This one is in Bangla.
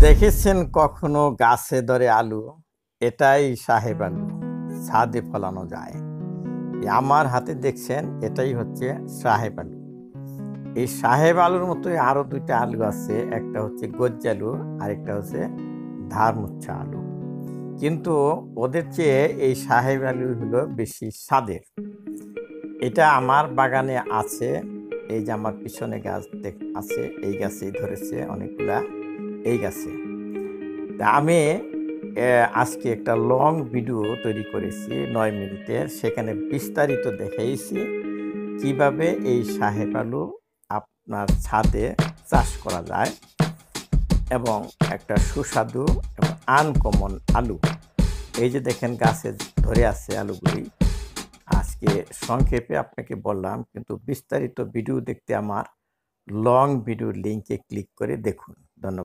দেখেছেন কখনো গাছে ধরে আলু? এটাই সাহেব আলু, ছাদে ফলানো যায়। আমার হাতে দেখছেন এটাই হচ্ছে সাহেব আলু। এই সাহেব আলুর মতোই আরো দুইটা আলু আছে, একটা হচ্ছে গজ্জালু আর একটা হচ্ছে ধারমুচ্ছা আলু। কিন্তু ওদের চেয়ে এই সাহেব আলু হলো বেশি স্বাদের। এটা আমার বাগানে আছে। এই যে আমার পিছনে গাছ আছে, এই গাছেই ধরেছে অনেকগুলা, এই গাছে। তা আমি আজকে একটা লং ভিডিও তৈরি করেছি 9 মিনিটের, সেখানে বিস্তারিত দেখাইছি কিভাবে এই সাহেব আলু আপনার ছাদে চাষ করা যায় এবং একটা সুস্বাদু এবং আনকমন আলু। এই যে দেখেন গাছে ধরে আছে আলুগুলি। আজকে সংক্ষেপে আপনাকে বললাম, কিন্তু বিস্তারিত ভিডিও দেখতে আমার লং ভিডিও লিঙ্কে ক্লিক করে দেখুন। ধন্যবাদ।